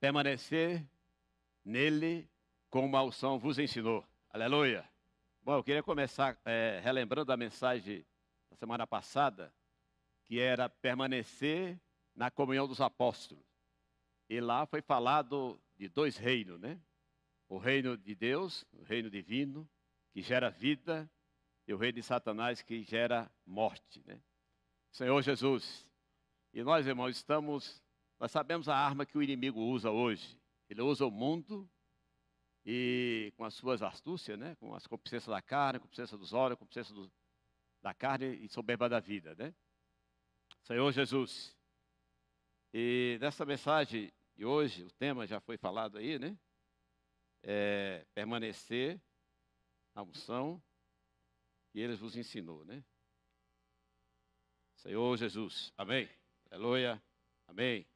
permanecer nele como a unção vos ensinou. Aleluia. Bom, eu queria começar relembrando a mensagem da semana passada, que era permanecer na comunhão dos apóstolos. E lá foi falado de dois reinos, né? O reino de Deus, o reino divino, que gera vida, e o reino de Satanás, que gera morte, né? Senhor Jesus. E nós, irmãos, nós sabemos a arma que o inimigo usa hoje. Ele usa o mundo e com as suas astúcias, né? Com as concupiscências da carne, concupiscência dos olhos, concupiscência da carne e soberba da vida, né? Senhor Jesus. E nessa mensagem de hoje, o tema já foi falado aí, né? Permanecer na unção que Ele vos ensinou, né? Senhor Jesus, amém. Aleluia, amém.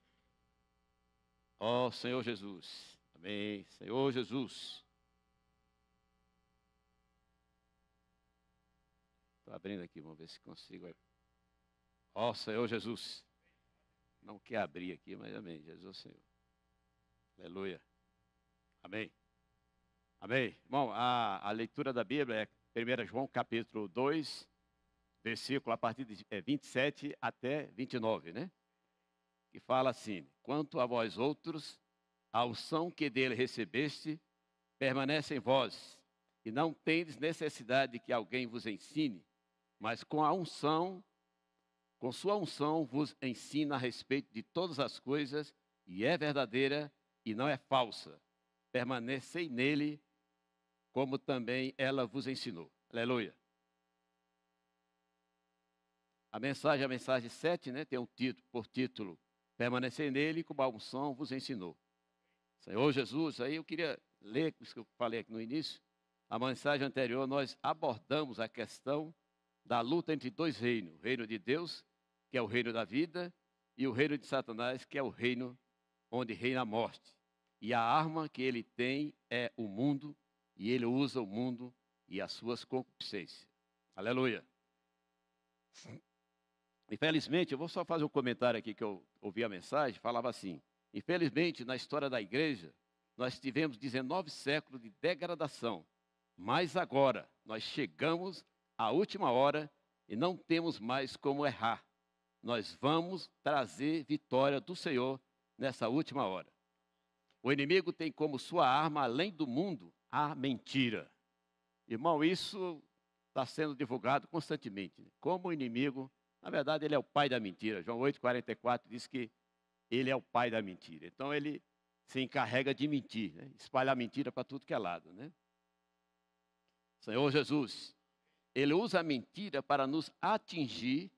Ó Senhor Jesus, amém. Senhor Jesus. Estou abrindo aqui, vamos ver se consigo. Ó Senhor Jesus. Não quer abrir aqui, mas amém. Jesus, Senhor. Aleluia. Amém. Amém. Bom, a leitura da Bíblia é 1 João capítulo 2, versículo a partir de 27 até 29, né? Que fala assim: quanto a vós outros, a unção que dele recebeste permanece em vós, e não tendes necessidade de que alguém vos ensine, mas com sua unção vos ensina a respeito de todas as coisas, e é verdadeira e não é falsa. Permanecei nele, como também ela vos ensinou. Aleluia. A mensagem 7, né, tem por título, permanecei nele, como a unção vos ensinou. Senhor Jesus, aí eu queria ler isso que eu falei aqui no início. A mensagem anterior, nós abordamos a questão da luta entre dois reinos. O reino de Deus, que é o reino da vida, e o reino de Satanás, que é o reino onde reina a morte. E a arma que ele tem é o mundo, e ele usa o mundo e as suas concupiscências. Aleluia. Infelizmente, eu vou só fazer um comentário aqui que eu ouvi a mensagem, falava assim: infelizmente, na história da igreja, nós tivemos 19 séculos de degradação, mas agora nós chegamos à última hora e não temos mais como errar. Nós vamos trazer vitória do Senhor nessa última hora. O inimigo tem como sua arma, além do mundo, a mentira. Irmão, isso está sendo divulgado constantemente, né? Como o inimigo, na verdade, ele é o pai da mentira. João 8,44 diz que ele é o pai da mentira. Então, ele se encarrega de mentir, né? Espalhar mentira para tudo que é lado, né? Senhor Jesus, ele usa a mentira para nos atingir,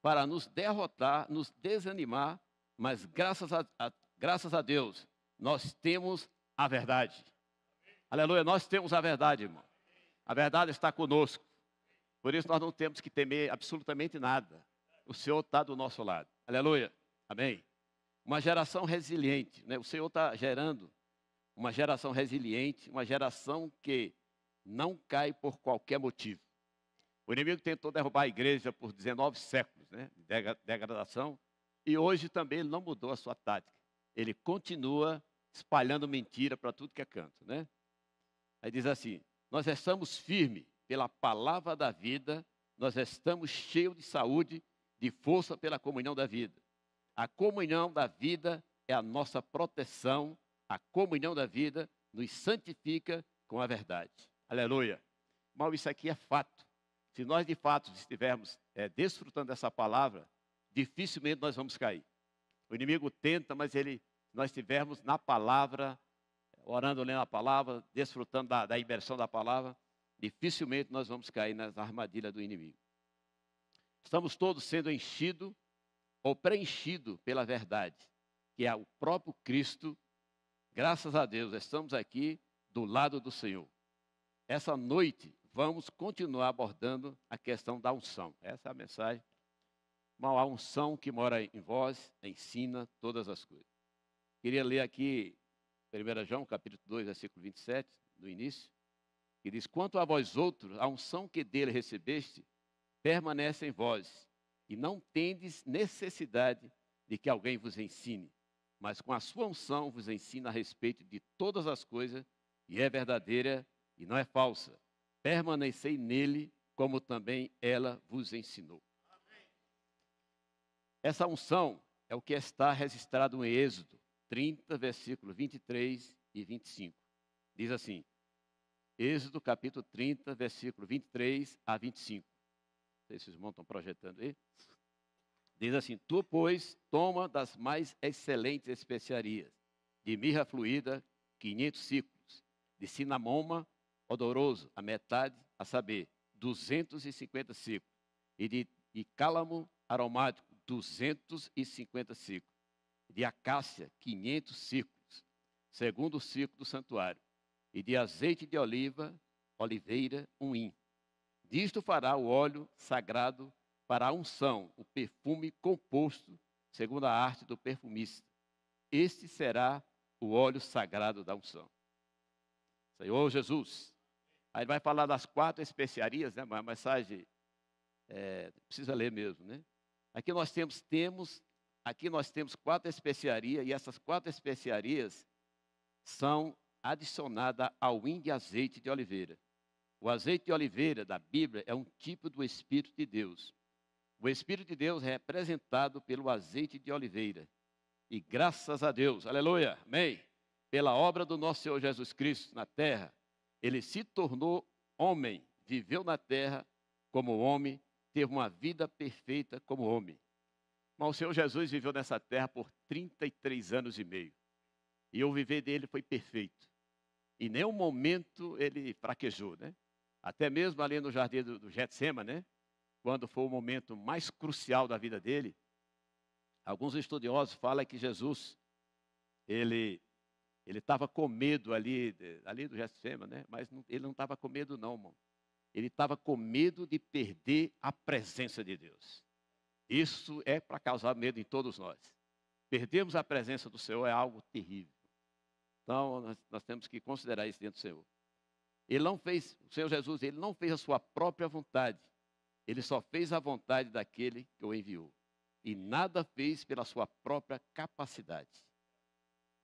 para nos derrotar, nos desanimar, mas graças a Deus, nós temos a verdade. Aleluia, nós temos a verdade, irmão. A verdade está conosco. Por isso nós não temos que temer absolutamente nada. O Senhor está do nosso lado. Aleluia, amém. Uma geração resiliente, né? O Senhor está gerando uma geração resiliente, uma geração que não cai por qualquer motivo. O inimigo tentou derrubar a igreja por 19 séculos, né, de degradação, e hoje também ele não mudou a sua tática. Ele continua espalhando mentira para tudo que é canto, né? Aí diz assim: nós estamos firmes pela palavra da vida, nós estamos cheios de saúde, de força pela comunhão da vida. A comunhão da vida é a nossa proteção, a comunhão da vida nos santifica com a verdade. Aleluia. Mas isso aqui é fato. Se nós de fato estivermos desfrutando dessa palavra, dificilmente nós vamos cair. O inimigo tenta, mas nós estivermos na palavra, orando, lendo a palavra, desfrutando da imersão da palavra, dificilmente nós vamos cair nas armadilhas do inimigo. Estamos todos sendo enchidos ou preenchidos pela verdade, que é o próprio Cristo. Graças a Deus, estamos aqui do lado do Senhor. Essa noite, vamos continuar abordando a questão da unção. Essa é a mensagem. A unção que mora em vós ensina todas as coisas. Queria ler aqui 1 João, capítulo 2, versículo 27, no início, que diz: quanto a vós outros, a unção que dele recebeste permanece em vós, e não tendes necessidade de que alguém vos ensine, mas com a sua unção vos ensina a respeito de todas as coisas, e é verdadeira e não é falsa. Permanecei nele, como também ela vos ensinou. Essa unção é o que está registrado em Êxodo 30, versículos 23 e 25. Diz assim, Êxodo capítulo 30, versículo 23 a 25. Não sei se os irmãos estão projetando aí. Diz assim, tu, pois, toma das mais excelentes especiarias, de mirra fluída, 500 ciclos, de cinamoma odoroso, a metade, a saber, 250 ciclos, e de cálamo aromático, 250 ciclos, de acácia, 500 ciclos, segundo o ciclo do santuário, e de azeite de oliveira, 1 hin. Disto fará o óleo sagrado para a unção, o perfume composto, segundo a arte do perfumista. Este será o óleo sagrado da unção. Senhor Jesus. Aí vai falar das 4 especiarias, né? Uma mensagem, precisa ler mesmo, né? Aqui nós temos 4 especiarias, e essas 4 especiarias são adicionadas ao hin de azeite de oliveira. O azeite de oliveira da Bíblia é um tipo do Espírito de Deus. O Espírito de Deus é representado pelo azeite de oliveira. E graças a Deus, aleluia, amém, pela obra do nosso Senhor Jesus Cristo na terra, ele se tornou homem, viveu na terra como homem, teve uma vida perfeita como homem. Mas o Senhor Jesus viveu nessa terra por 33 anos e meio. E o viver dele foi perfeito. Em nenhum momento ele fraquejou, né? Até mesmo ali no jardim do Getsema, né? Quando foi o momento mais crucial da vida dele, alguns estudiosos falam que Jesus, ele estava com medo ali do Getsema, né? Mas ele não estava com medo não, irmão. Ele estava com medo de perder a presença de Deus. Isso é para causar medo em todos nós. Perdermos a presença do Senhor é algo terrível. Então, nós temos que considerar isso dentro do Senhor. O Senhor Jesus, ele não fez a sua própria vontade. Ele só fez a vontade daquele que o enviou. E nada fez pela sua própria capacidade.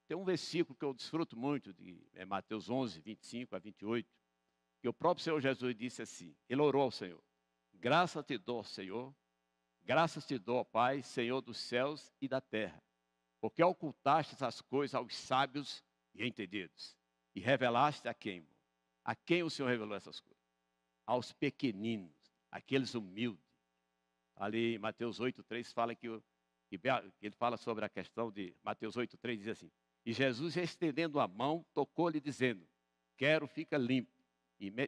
Tem um versículo que eu desfruto muito, é Mateus 11, 25 a 28, que o próprio Senhor Jesus disse assim, ele orou ao Senhor, graças te dou, Senhor, graças te dou, Pai, Senhor dos céus e da terra, porque ocultaste as coisas aos sábios e entendidos, e revelaste a quem? A quem o Senhor revelou essas coisas? Aos pequeninos, aqueles humildes. Ali em Mateus 8,3 fala que ele fala sobre a questão de Mateus 8,3, diz assim, e Jesus, estendendo a mão, tocou-lhe, dizendo, quero, fica limpo.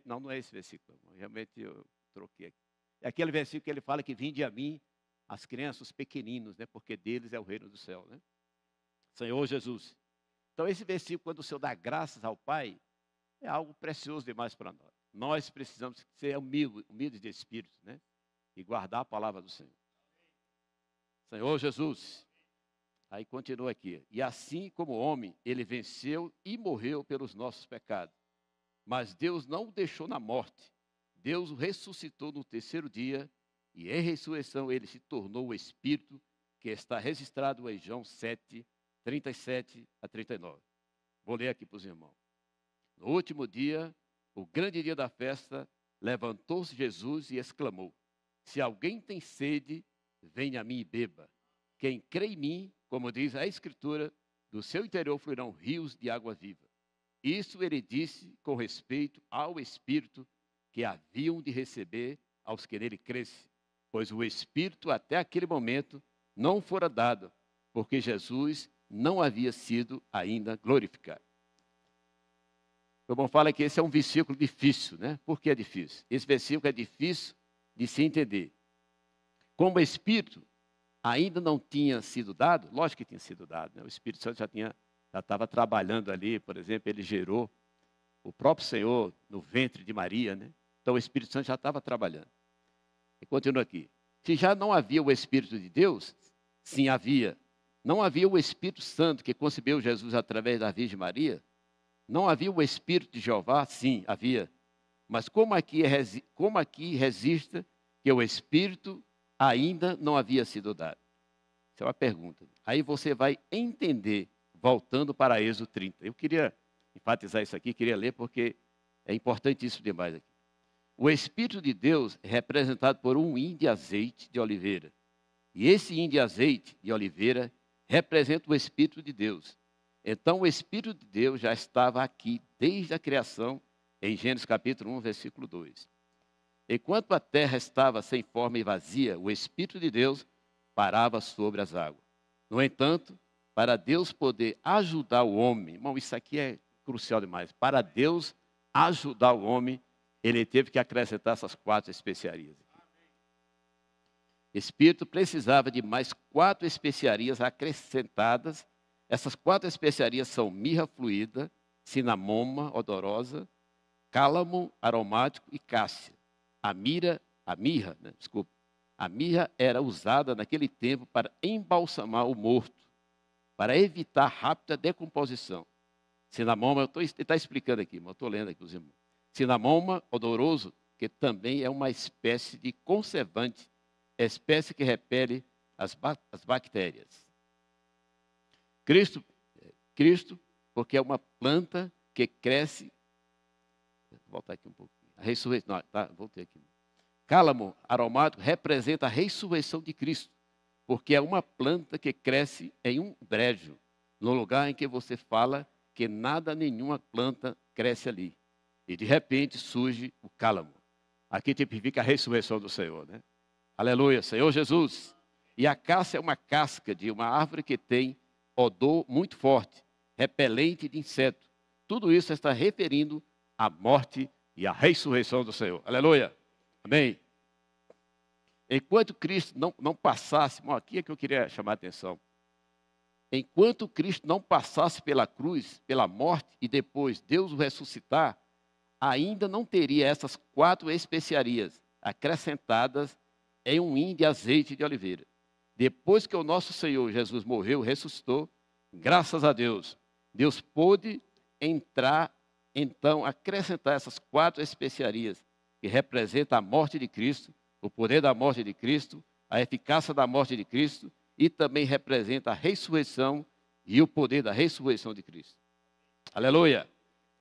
Não é esse versículo, realmente eu troquei aqui. É aquele versículo que ele fala que vinde a mim as crianças, os pequeninos, né? Porque deles é o reino do céu, né? Senhor Jesus. Então esse versículo, quando o Senhor dá graças ao Pai, é algo precioso demais para nós. Nós precisamos ser humildes de espírito, né? E guardar a palavra do Senhor. Senhor Jesus. Aí continua aqui. E assim como homem, ele venceu e morreu pelos nossos pecados. Mas Deus não o deixou na morte. Deus o ressuscitou no 3º dia. E em ressurreição ele se tornou o Espírito que está registrado em João 7, 37 a 39. Vou ler aqui para os irmãos. No último dia, o grande dia da festa, levantou-se Jesus e exclamou, se alguém tem sede, venha a mim e beba. Quem crê em mim, como diz a Escritura, do seu interior fluirão rios de água viva. Isso ele disse com respeito ao Espírito que haviam de receber aos que nele crescem, pois o Espírito até aquele momento não fora dado, porque Jesus não havia sido ainda glorificado. O irmão fala que esse é um versículo difícil, né? Por que é difícil? Esse versículo é difícil de se entender. Como o Espírito ainda não tinha sido dado, lógico que tinha sido dado, né? O Espírito Santo já estava trabalhando ali, por exemplo, ele gerou o próprio Senhor no ventre de Maria, né? Então o Espírito Santo já estava trabalhando. E continua aqui. Se já não havia o Espírito de Deus, sim havia. Não havia o Espírito Santo que concebeu Jesus através da Virgem Maria? Não havia o Espírito de Jeová? Sim, havia. Mas como aqui resista que o Espírito ainda não havia sido dado? Isso é uma pergunta. Aí você vai entender, voltando para Êxodo 30. Eu queria enfatizar isso aqui, queria ler porque é importantíssimo demais aqui. O Espírito de Deus é representado por um hin de azeite de oliveira. E esse hin de azeite de oliveira representa o Espírito de Deus. Então, o Espírito de Deus já estava aqui desde a criação, em Gênesis capítulo 1, versículo 2. Enquanto a terra estava sem forma e vazia, o Espírito de Deus parava sobre as águas. No entanto, para Deus poder ajudar o homem, irmão, isso aqui é crucial demais. Para Deus ajudar o homem, ele teve que acrescentar essas 4 especiarias. O Espírito precisava de mais 4 especiarias acrescentadas. Essas 4 especiarias são mirra fluida, cinamoma odorosa, cálamo aromático e cássia. A mirra era usada naquele tempo para embalsamar o morto, para evitar rápida decomposição. Cinamoma, ele está explicando aqui, mas eu estou lendo aqui os irmãos. Cinamoma odoroso, que também é uma espécie de conservante, espécie que repele as bactérias. Cristo, porque é uma planta que cresce. Vou voltar aqui um pouquinho. A ressurreição. Não, tá, voltei aqui. Cálamo aromático representa a ressurreição de Cristo, porque é uma planta que cresce em um brejo, no lugar em que você fala que nada, nenhuma planta cresce ali. E de repente surge o cálamo. Aqui tipifica a ressurreição do Senhor, né? Aleluia, Senhor Jesus. E a cássia é uma casca de uma árvore que tem odor muito forte, repelente de inseto. Tudo isso está referindo à morte e à ressurreição do Senhor. Aleluia. Amém. Enquanto Cristo não passasse, aqui é que eu queria chamar a atenção. Enquanto Cristo não passasse pela cruz, pela morte, e depois Deus o ressuscitar, ainda não teria essas 4 especiarias acrescentadas em um hin de azeite de oliveira. Depois que o nosso Senhor Jesus morreu, ressuscitou, graças a Deus, Deus pôde entrar, então, acrescentar essas 4 especiarias, que representam a morte de Cristo, o poder da morte de Cristo, a eficácia da morte de Cristo, e também representa a ressurreição e o poder da ressurreição de Cristo. Aleluia.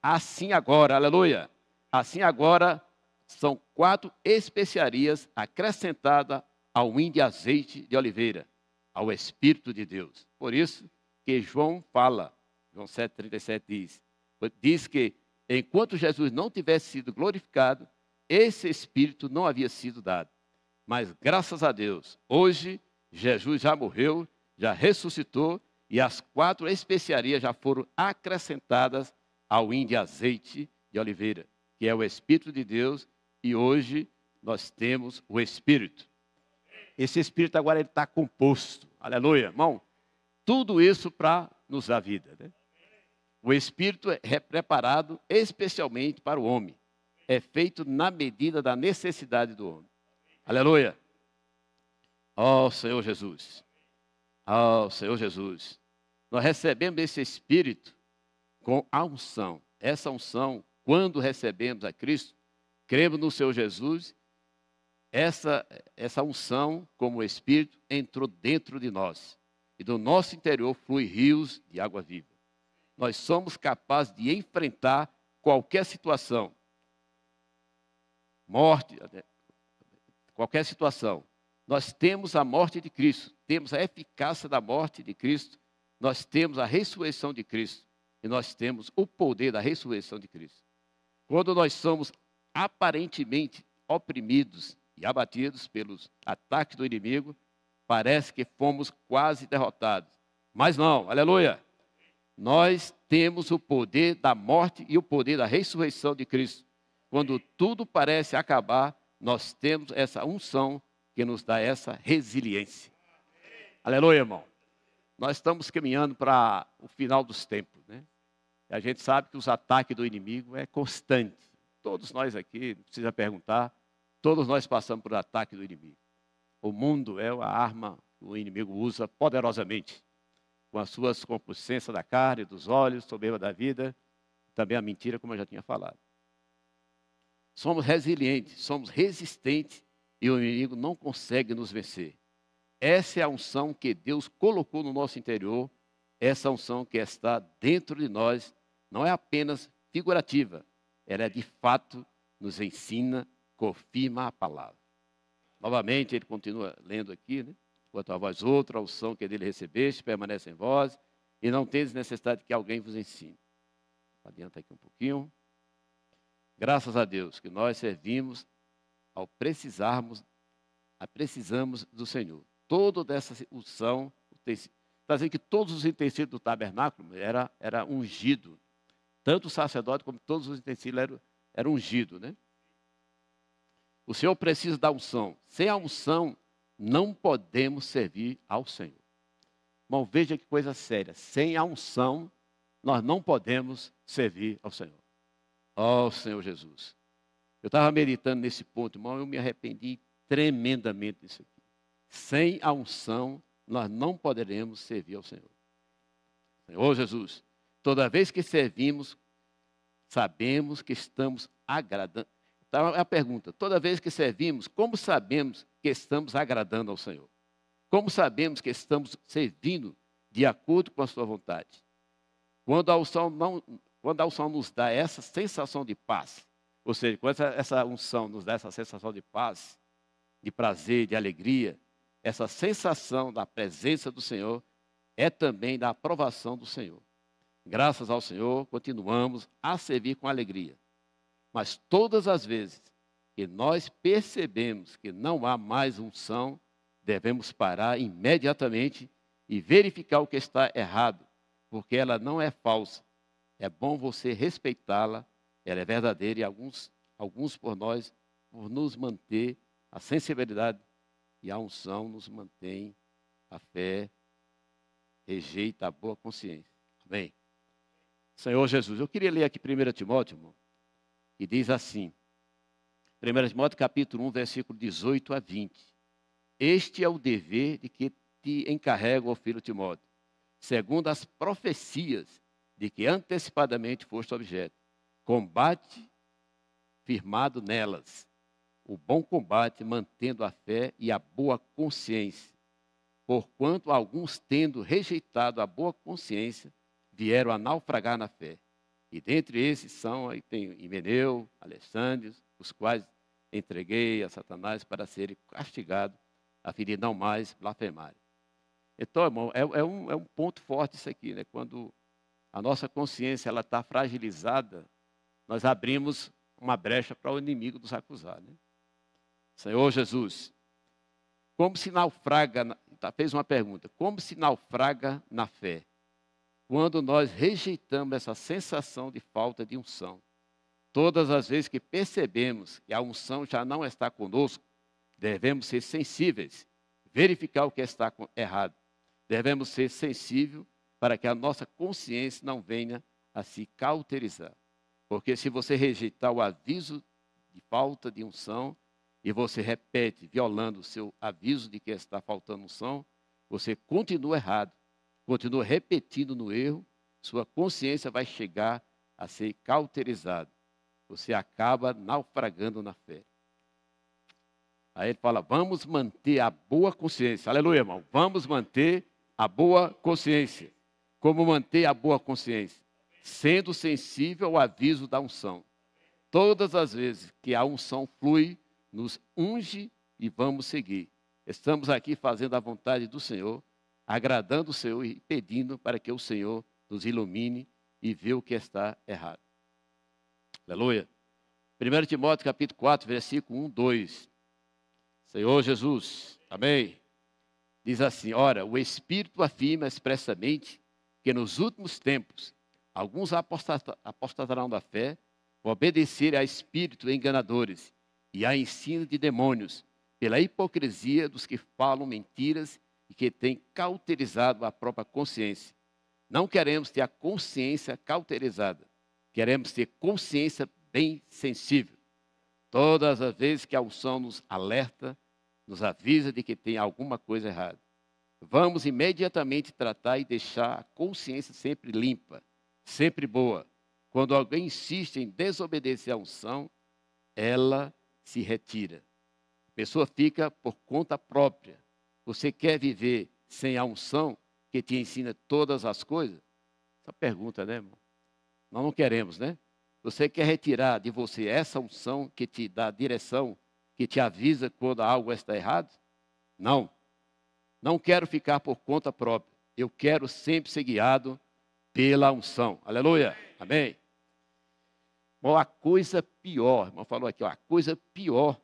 Assim agora, aleluia. Assim agora, são 4 especiarias acrescentadas ao hin de azeite de oliveira, ao Espírito de Deus. Por isso que João fala, João 7,37 diz que enquanto Jesus não tivesse sido glorificado, esse Espírito não havia sido dado. Mas graças a Deus, hoje Jesus já morreu, já ressuscitou e as 4 especiarias já foram acrescentadas ao hin de azeite de oliveira, que é o Espírito de Deus, e hoje nós temos o Espírito. Esse Espírito agora está composto, aleluia, irmão. Tudo isso para nos dar vida, né? O Espírito é preparado especialmente para o homem. É feito na medida da necessidade do homem. Aleluia. Ó Senhor Jesus. Ó Senhor Jesus. Nós recebemos esse Espírito com a unção. Essa unção, quando recebemos a Cristo, cremos no Senhor Jesus, essa unção, como o Espírito, entrou dentro de nós. E do nosso interior flui rios de água viva. Nós somos capazes de enfrentar qualquer situação. Morte, qualquer situação. Nós temos a morte de Cristo, temos a eficácia da morte de Cristo, nós temos a ressurreição de Cristo e nós temos o poder da ressurreição de Cristo. Quando nós somos aparentemente oprimidos e abatidos pelos ataques do inimigo, parece que fomos quase derrotados. Mas não, aleluia! Nós temos o poder da morte e o poder da ressurreição de Cristo. Quando tudo parece acabar, nós temos essa unção que nos dá essa resiliência. Aleluia, irmão. Nós estamos caminhando para o final dos tempos, né? E a gente sabe que os ataques do inimigo é constante. Todos nós aqui, não precisa perguntar, todos nós passamos por ataque do inimigo. O mundo é a arma que o inimigo usa poderosamente, com as suas concupiscências da carne, dos olhos, soberba da vida, também a mentira, como eu já tinha falado. Somos resilientes, somos resistentes e o inimigo não consegue nos vencer. Essa é a unção que Deus colocou no nosso interior, essa unção que está dentro de nós, não é apenas figurativa, ela é de fato, nos ensina, confirma a palavra. Novamente, ele continua lendo aqui, né? Quanto a vós outra, a unção que dele recebeste, permanece em vós, e não tendes necessidade que alguém vos ensine. Adianta aqui um pouquinho. Graças a Deus que nós servimos ao precisamos do Senhor. Toda dessa unção, está dizendo que todos os utensílios do tabernáculo era ungido. Tanto o sacerdote como todos os utensílios eram ungidos, né? O Senhor precisa da unção. Sem a unção, não podemos servir ao Senhor. Irmão, veja que coisa séria. Sem a unção, nós não podemos servir ao Senhor. Ó Senhor Jesus. Eu estava meditando nesse ponto, irmão, eu me arrependi tremendamente disso aqui. Sem a unção, nós não poderemos servir ao Senhor. Senhor Jesus, toda vez que servimos, sabemos que estamos agradando. Então, é a pergunta, toda vez que servimos, como sabemos que estamos agradando ao Senhor? Como sabemos que estamos servindo de acordo com a sua vontade? Quando a unção nos dá essa sensação de paz, ou seja, quando essa unção nos dá essa sensação de paz, de prazer, de alegria, essa sensação da presença do Senhor é também da aprovação do Senhor. Graças ao Senhor, continuamos a servir com alegria. Mas todas as vezes que nós percebemos que não há mais unção, devemos parar imediatamente e verificar o que está errado, porque ela não é falsa. É bom você respeitá-la, ela é verdadeira e alguns por nos manter a sensibilidade e a unção nos mantém a fé, rejeita a boa consciência. Amém? Senhor Jesus, eu queria ler aqui 1 Timóteo, irmão, que diz assim, 1 Timóteo capítulo 1, versículo 18 a 20. Este é o dever de que te encarrego, ó filho Timóteo, segundo as profecias de que antecipadamente foste objeto. Combate firmado nelas, o bom combate, mantendo a fé e a boa consciência. Porquanto alguns, tendo rejeitado a boa consciência, vieram a naufragar na fé. E dentre esses são, aí tem Himeneu, Alexandre, os quais entreguei a Satanás para serem castigados, a fim de não mais blasfemarem. Então, irmão, é um ponto forte isso aqui, né? Quando a nossa consciência está fragilizada, nós abrimos uma brecha para o inimigo nos acusar, né? Senhor Jesus, como se naufraga, fez uma pergunta, como se naufraga na fé? Quando nós rejeitamos essa sensação de falta de unção. Todas as vezes que percebemos que a unção já não está conosco, devemos ser sensíveis, verificar o que está errado. Devemos ser sensíveis para que a nossa consciência não venha a se cauterizar. Porque se você rejeitar o aviso de falta de unção, e você repete, violando o seu aviso de que está faltando unção, você continua errado, continua repetindo no erro, sua consciência vai chegar a ser cauterizada. Você acaba naufragando na fé. Aí ele fala, vamos manter a boa consciência. Aleluia, irmão. Vamos manter a boa consciência. Como manter a boa consciência? Sendo sensível ao aviso da unção. Todas as vezes que a unção flui, nos unge e vamos seguir. Estamos aqui fazendo a vontade do Senhor, agradando o Senhor e pedindo para que o Senhor nos ilumine e vê o que está errado. Aleluia. 1 Timóteo capítulo 4, versículo 1, 2. Senhor Jesus, amém. Diz assim, ora, o Espírito afirma expressamente que nos últimos tempos, alguns apostatarão da fé, por obedecer a espíritos enganadores e a ensino de demônios, pela hipocrisia dos que falam mentiras e que têm cauterizado a própria consciência. Não queremos ter a consciência cauterizada, queremos ter consciência bem sensível. Todas as vezes que a unção nos alerta, nos avisa de que tem alguma coisa errada. Vamos imediatamente tratar e deixar a consciência sempre limpa, sempre boa. Quando alguém insiste em desobedecer à unção, ela se retira. A pessoa fica por conta própria, Você quer viver sem a unção que te ensina todas as coisas? Essa pergunta, né, irmão? Nós não queremos, né? Você quer retirar de você essa unção que te dá direção, que te avisa quando algo está errado? Não. Não quero ficar por conta própria. Eu quero sempre ser guiado pela unção. Aleluia. Amém. Bom, a coisa pior, o irmão falou aqui, ó, a coisa pior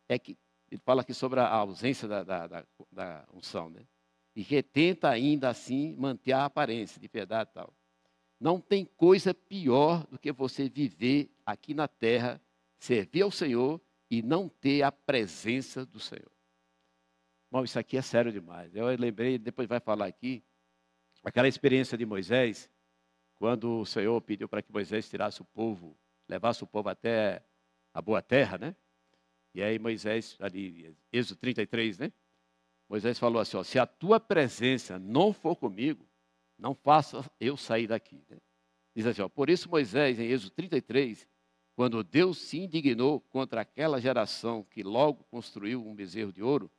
é que, ele fala aqui sobre a ausência da unção, né? E que tenta ainda assim manter a aparência de piedade e tal. Não tem coisa pior do que você viver aqui na terra, servir ao Senhor e não ter a presença do Senhor. Bom, isso aqui é sério demais. Eu lembrei, depois vai falar aqui, aquela experiência de Moisés, quando o Senhor pediu para que Moisés tirasse o povo, levasse o povo até a boa terra, né? E aí Moisés, ali, Êxodo 33, né? Moisés falou assim, ó, se a tua presença não for comigo, não faça eu sair daqui. Né? Diz assim, ó, por isso Moisés, em Êxodo 33, quando Deus se indignou contra aquela geração que logo construiu um bezerro de ouro,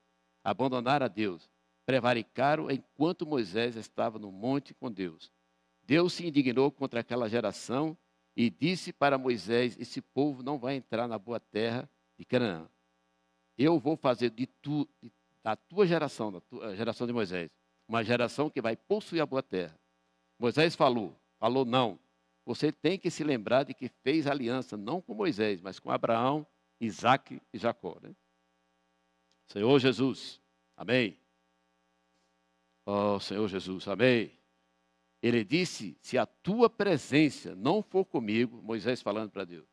abandonaram a Deus, prevaricaram enquanto Moisés estava no monte com Deus. Deus se indignou contra aquela geração e disse para Moisés, esse povo não vai entrar na boa terra de Canaã. Eu vou fazer da tua geração, da tua geração de Moisés, uma geração que vai possuir a boa terra. Moisés falou não. Você tem que se lembrar de que fez aliança, não com Moisés, mas com Abraão, Isaque e Jacó. Né? Senhor Jesus, amém. Oh, Senhor Jesus, amém. Ele disse, se a tua presença não for comigo, Moisés falando para Deus,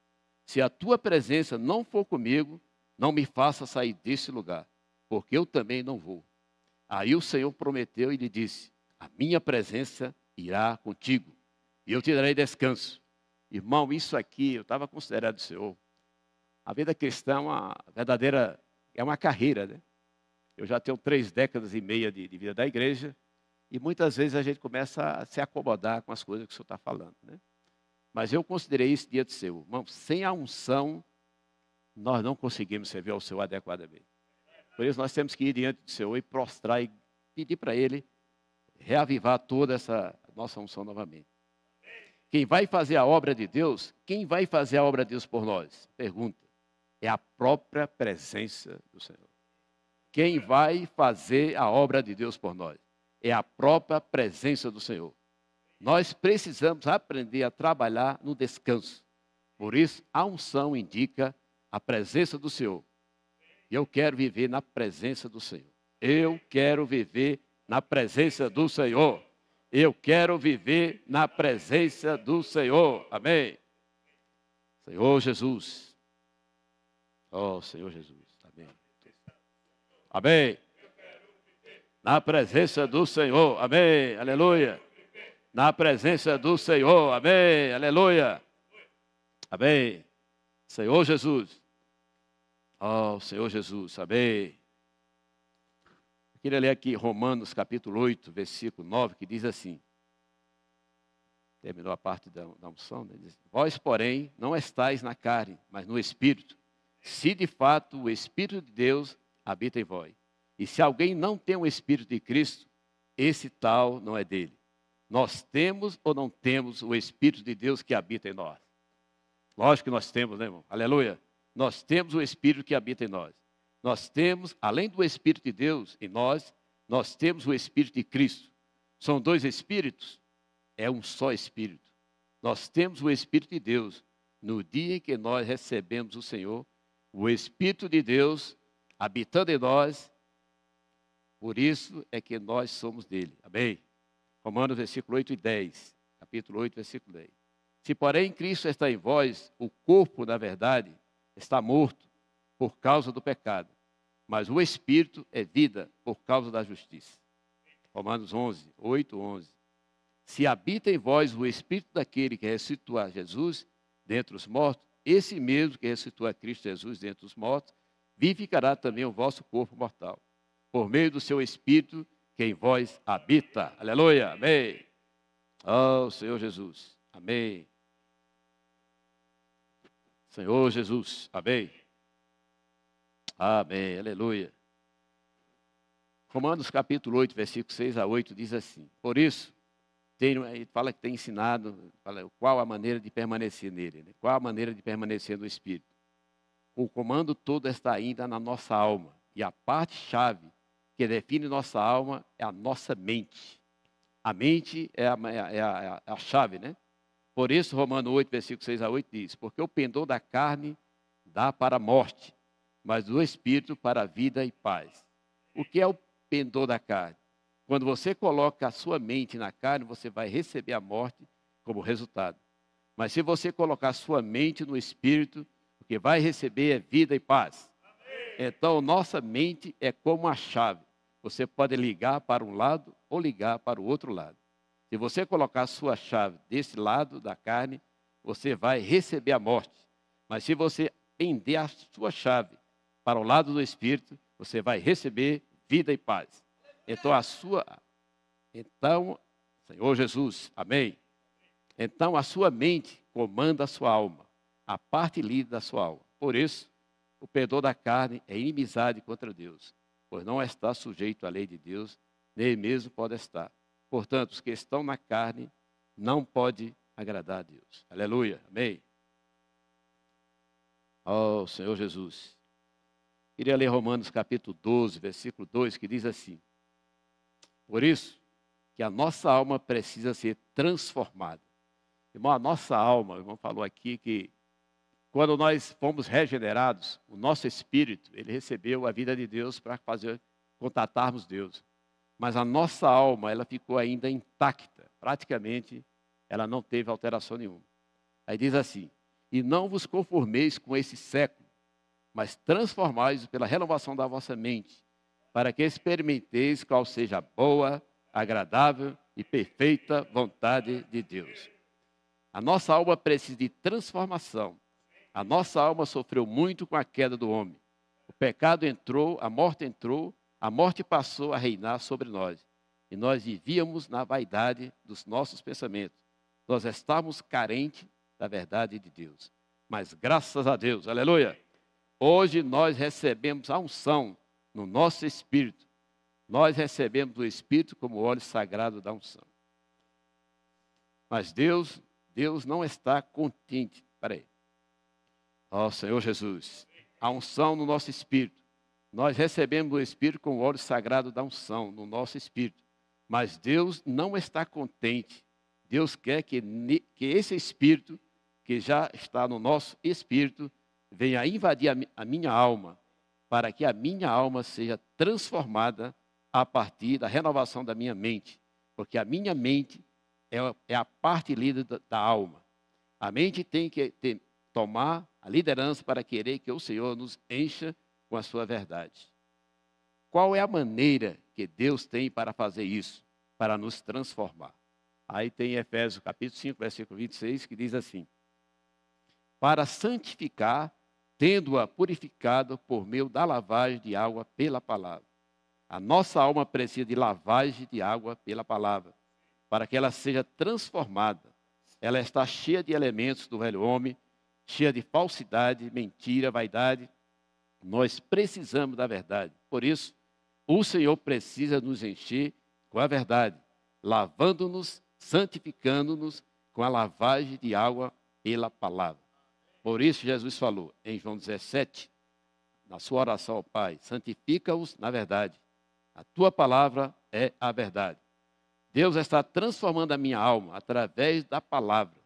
se a tua presença não for comigo, não me faça sair desse lugar, porque eu também não vou. Aí o Senhor prometeu e lhe disse, a minha presença irá contigo, e eu te darei descanso. Irmão, isso aqui, eu estava considerando o Senhor. A vida cristã é uma verdadeira, é uma carreira, né? Eu já tenho 3 décadas e meia de vida da igreja, e muitas vezes a gente começa a se acomodar com as coisas que o Senhor está falando, né? Mas eu considerei isso diante do Senhor. Irmão, sem a unção, nós não conseguimos servir ao Senhor adequadamente. Por isso nós temos que ir diante do Senhor e prostrar e pedir para Ele reavivar toda essa nossa unção novamente. Quem vai fazer a obra de Deus, quem vai fazer a obra de Deus por nós? Pergunta. É a própria presença do Senhor. Quem vai fazer a obra de Deus por nós? É a própria presença do Senhor. Nós precisamos aprender a trabalhar no descanso. Por isso, a unção indica a presença do Senhor. E eu quero viver na presença do Senhor. Eu quero viver na presença do Senhor. Eu quero viver na presença do Senhor. Amém. Senhor Jesus. Oh, Senhor Jesus. Amém. Amém. Na presença do Senhor. Amém. Aleluia. Na presença do Senhor. Amém. Aleluia. Amém. Senhor Jesus. Oh, Senhor Jesus. Amém. Eu queria ler aqui Romanos capítulo 8, versículo 9, que diz assim. Terminou a parte da unção, né? Diz, vós, porém, não estáis na carne, mas no Espírito. Se de fato o Espírito de Deus habita em vós. E se alguém não tem o Espírito de Cristo, esse tal não é dele. Nós temos ou não temos o Espírito de Deus que habita em nós? Lógico que nós temos, né, irmão? Aleluia. Nós temos o Espírito que habita em nós. Nós temos, além do Espírito de Deus em nós, nós temos o Espírito de Cristo. São 2 Espíritos? É um só Espírito. Nós temos o Espírito de Deus. No dia em que nós recebemos o Senhor, o Espírito de Deus habitando em nós, por isso é que nós somos dele. Amém? Romanos, versículo 8 e 10. Capítulo 8, versículo 10. Se, porém, Cristo está em vós, o corpo, na verdade, está morto por causa do pecado, mas o Espírito é vida por causa da justiça. Romanos 11, 8, 11. Se habita em vós o Espírito daquele que ressuscitou a Jesus dentre os mortos, esse mesmo que ressuscitou a Cristo Jesus dentre os mortos, vivificará também o vosso corpo mortal, por meio do seu Espírito que em vós habita. Aleluia, amém. Oh, Senhor Jesus, amém. Senhor Jesus, amém. Amém, aleluia. Romanos capítulo 8, versículo 6 a 8 diz assim: Por isso, ele fala que tem ensinado, fala, qual a maneira de permanecer nele, né? Qual a maneira de permanecer no Espírito. O comando todo está ainda na nossa alma. E a parte-chave que define nossa alma é a nossa mente. A mente é a chave, né? Por isso, Romanos 8, versículo 6 a 8 diz: Porque o pendor da carne dá para a morte, mas do Espírito para a vida e paz. O que é o pendor da carne? Quando você coloca a sua mente na carne, você vai receber a morte como resultado. Mas se você colocar a sua mente no Espírito, o que vai receber é vida e paz. Então, nossa mente é como uma chave. Você pode ligar para um lado ou ligar para o outro lado. Se você colocar a sua chave desse lado da carne, você vai receber a morte. Mas se você pender a sua chave para o lado do Espírito, você vai receber vida e paz. Então, Senhor Jesus, amém. Então a sua mente comanda a sua alma, a parte líder da sua alma. Por isso, o pendor da carne é inimizade contra Deus, pois não está sujeito à lei de Deus, nem mesmo pode estar. Portanto, os que estão na carne não podem agradar a Deus. Aleluia, amém. Oh, Senhor Jesus. Queria ler Romanos capítulo 12, versículo 2, que diz assim: Por isso que a nossa alma precisa ser transformada. Irmão, a nossa alma, o irmão falou aqui que quando nós fomos regenerados, o nosso espírito, ele recebeu a vida de Deus para contatarmos Deus. Mas a nossa alma, ela ficou ainda intacta. Praticamente, ela não teve alteração nenhuma. Aí diz assim: E não vos conformeis com esse século, mas transformai-vos pela renovação da vossa mente, para que experimenteis qual seja a boa, agradável e perfeita vontade de Deus. A nossa alma precisa de transformação. A nossa alma sofreu muito com a queda do homem. O pecado entrou, a morte passou a reinar sobre nós. E nós vivíamos na vaidade dos nossos pensamentos. Nós estávamos carentes da verdade de Deus. Mas graças a Deus, aleluia, hoje nós recebemos a unção no nosso espírito. Nós recebemos o Espírito como óleo sagrado da unção. Mas Deus não está contente. Peraí. Ó Senhor Jesus, a unção no nosso espírito. Nós recebemos o Espírito com o óleo sagrado da unção no nosso espírito. Mas Deus não está contente. Deus quer que esse Espírito, que já está no nosso espírito, venha invadir a minha alma, para que a minha alma seja transformada a partir da renovação da minha mente. Porque a minha mente é a parte líder da alma. A mente tem que tomar a liderança para querer que o Senhor nos encha com a sua verdade. Qual é a maneira que Deus tem para fazer isso? Para nos transformar. Aí tem Efésios capítulo 5, versículo 26, que diz assim: Para santificar, tendo-a purificado por meio da lavagem de água pela palavra. A nossa alma precisa de lavagem de água pela palavra, para que ela seja transformada. Ela está cheia de elementos do velho homem, cheia de falsidade, mentira, vaidade. Nós precisamos da verdade. Por isso, o Senhor precisa nos encher com a verdade, lavando-nos, santificando-nos com a lavagem de água pela palavra. Por isso, Jesus falou em João 17, na sua oração ao Pai: santifica-os na verdade. A tua palavra é a verdade. Deus está transformando a minha alma através da palavra,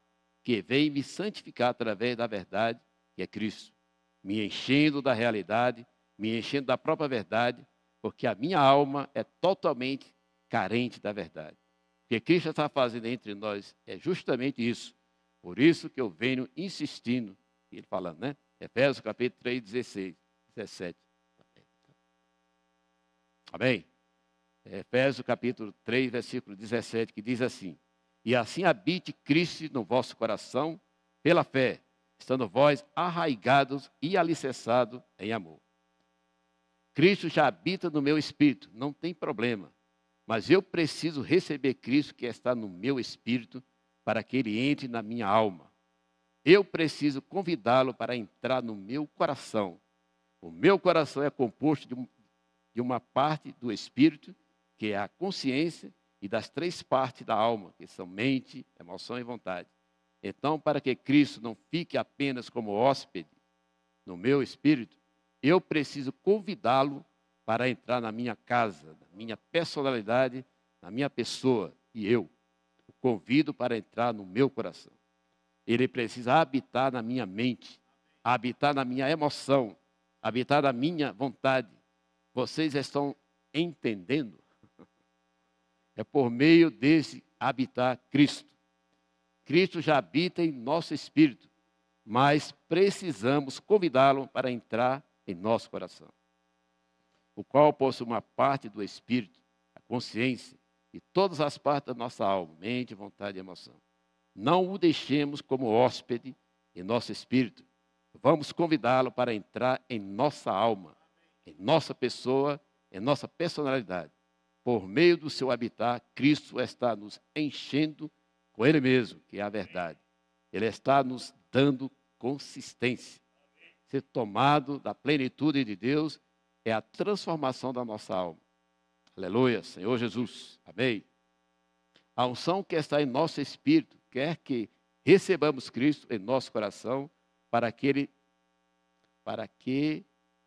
que vem me santificar através da verdade, que é Cristo. Me enchendo da realidade, me enchendo da própria verdade, porque a minha alma é totalmente carente da verdade. O que Cristo está fazendo entre nós é justamente isso. Por isso que eu venho insistindo, ele falando, né? Efésios capítulo 3, 16, 17. Amém? Efésios capítulo 3, versículo 17, que diz assim: E assim habite Cristo no vosso coração, pela fé, estando vós arraigados e alicerçados em amor. Cristo já habita no meu espírito, não tem problema. Mas eu preciso receber Cristo que está no meu espírito, para que ele entre na minha alma. Eu preciso convidá-lo para entrar no meu coração. O meu coração é composto de uma parte do espírito, que é a consciência, e das 3 partes da alma, que são mente, emoção e vontade. Então, para que Cristo não fique apenas como hóspede no meu espírito, eu preciso convidá-lo para entrar na minha casa, na minha personalidade, na minha pessoa, e eu o convido para entrar no meu coração. Ele precisa habitar na minha mente, habitar na minha emoção, habitar na minha vontade. Vocês estão entendendo? É por meio desse habitar Cristo. Cristo já habita em nosso espírito, mas precisamos convidá-lo para entrar em nosso coração, o qual possui uma parte do espírito, a consciência, e todas as partes da nossa alma, mente, vontade e emoção. Não o deixemos como hóspede em nosso espírito. Vamos convidá-lo para entrar em nossa alma, em nossa pessoa, em nossa personalidade. Por meio do seu habitar, Cristo está nos enchendo com Ele mesmo, que é a verdade. Ele está nos dando consistência. Ser tomado da plenitude de Deus é a transformação da nossa alma. Aleluia, Senhor Jesus. Amém. A unção que está em nosso espírito quer que recebamos Cristo em nosso coração para que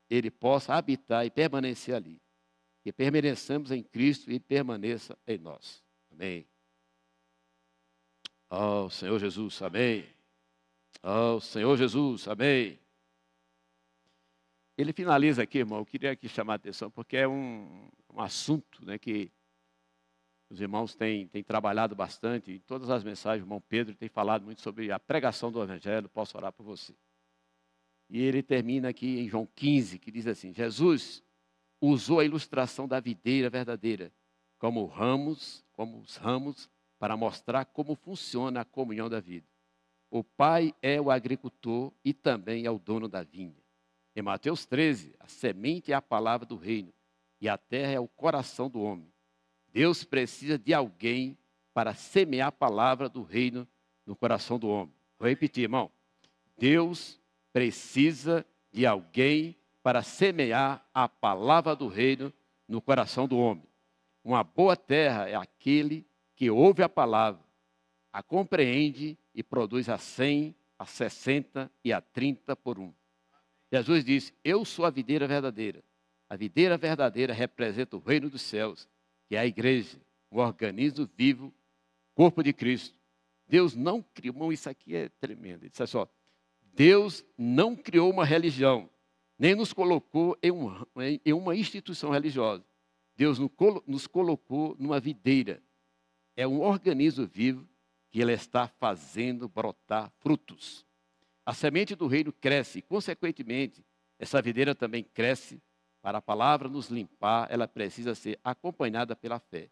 Ele possa habitar e permanecer ali. Que permaneçamos em Cristo e permaneça em nós. Amém. Oh, Senhor Jesus, amém. Oh, Senhor Jesus, amém. Ele finaliza aqui, irmão, eu queria aqui chamar a atenção, porque é um assunto, né, que os irmãos têm trabalhado bastante, em todas as mensagens, o irmão Pedro tem falado muito sobre a pregação do Evangelho, posso orar por você. E ele termina aqui em João 15, que diz assim, Jesus usou a ilustração da videira verdadeira, como os ramos, para mostrar como funciona a comunhão da vida. O Pai é o agricultor e também é o dono da vinha. Em Mateus 13, a semente é a palavra do reino e a terra é o coração do homem. Deus precisa de alguém para semear a palavra do reino no coração do homem. Vou repetir, irmão. Deus precisa de alguém para semear a palavra do reino no coração do homem. Uma boa terra é aquele que ouve a palavra, a compreende e produz a 100, a 60 e a 30 por um. Jesus disse, eu sou a videira verdadeira. A videira verdadeira representa o reino dos céus, que é a igreja, o organismo vivo, corpo de Cristo. Deus não criou, isso aqui é tremendo, isso é só, Deus não criou uma religião, nem nos colocou em uma instituição religiosa. Deus nos colocou numa videira. É um organismo vivo que Ele está fazendo brotar frutos. A semente do reino cresce e, consequentemente, essa videira também cresce. Para a palavra nos limpar, ela precisa ser acompanhada pela fé.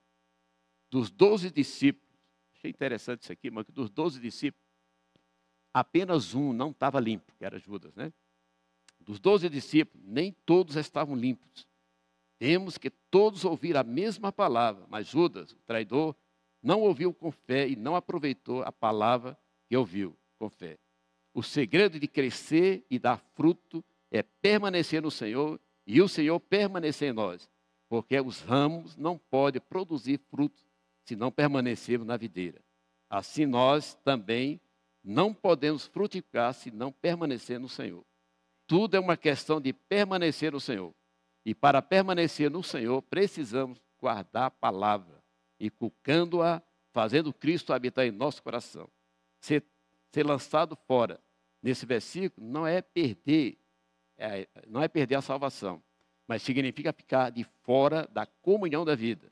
Dos 12 discípulos, achei interessante isso aqui, mas dos 12 discípulos, apenas um não estava limpo, que era Judas, né? Dos 12 discípulos, nem todos estavam limpos. Temos que todos ouvir a mesma palavra, mas Judas, o traidor, não ouviu com fé e não aproveitou a palavra que ouviu com fé. O segredo de crescer e dar fruto é permanecer no Senhor e o Senhor permanecer em nós. Porque os ramos não podem produzir fruto se não permanecermos na videira. Assim nós também não podemos frutificar se não permanecer no Senhor. Tudo é uma questão de permanecer no Senhor. E para permanecer no Senhor, precisamos guardar a palavra, inculcando-a, fazendo Cristo habitar em nosso coração. Ser lançado fora nesse versículo não é perder a salvação, mas significa ficar de fora da comunhão da vida.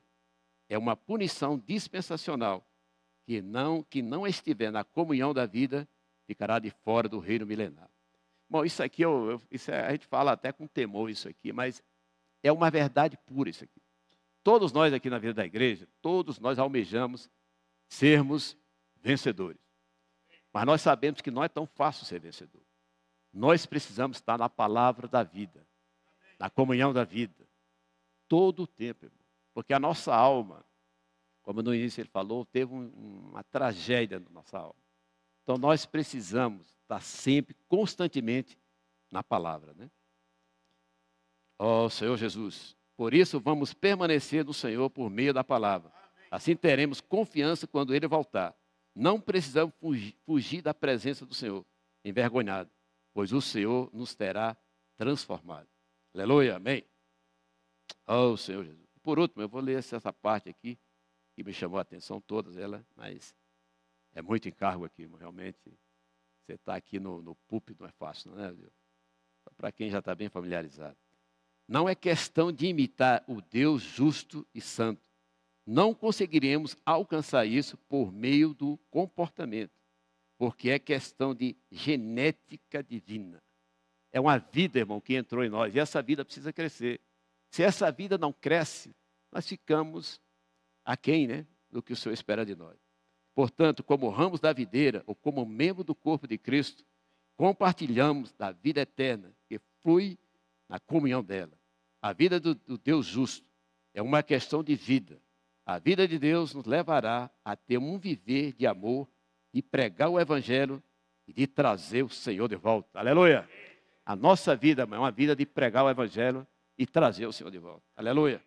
É uma punição dispensacional. Que não estiver na comunhão da vida, ficará de fora do reino milenar. Bom, isso aqui, a gente fala até com temor isso aqui, mas é uma verdade pura isso aqui. Todos nós aqui na vida da igreja, todos nós almejamos sermos vencedores. Mas nós sabemos que não é tão fácil ser vencedor. Nós precisamos estar na palavra da vida, na comunhão da vida, todo o tempo, irmão. Porque a nossa alma, como no início ele falou, teve uma tragédia na nossa alma. Então nós precisamos estar sempre, constantemente, na palavra, né? Oh, Senhor Jesus, Por isso, vamos permanecer no Senhor por meio da palavra. Assim teremos confiança quando Ele voltar. Não precisamos fugir da presença do Senhor, envergonhado, pois o Senhor nos terá transformado. Aleluia, amém. Oh, Senhor Jesus. Por último, eu vou ler essa parte aqui, que me chamou a atenção, todas elas, mas é muito encargo aqui, realmente. Você está aqui no púlpito, não é fácil, não é, Deus? Para quem já está bem familiarizado. Não é questão de imitar o Deus justo e santo. Não conseguiremos alcançar isso por meio do comportamento, porque é questão de genética divina. É uma vida, irmão, que entrou em nós, e essa vida precisa crescer. Se essa vida não cresce, nós ficamos aquém, né, do que o Senhor espera de nós. Portanto, como ramos da videira, ou como membro do corpo de Cristo, compartilhamos da vida eterna, que flui na comunhão dela. A vida do Deus justo é uma questão de vida. A vida de Deus nos levará a ter um viver de amor, de pregar o Evangelho e de trazer o Senhor de volta. Aleluia! A nossa vida é uma vida de pregar o Evangelho e trazer o Senhor de volta. Aleluia!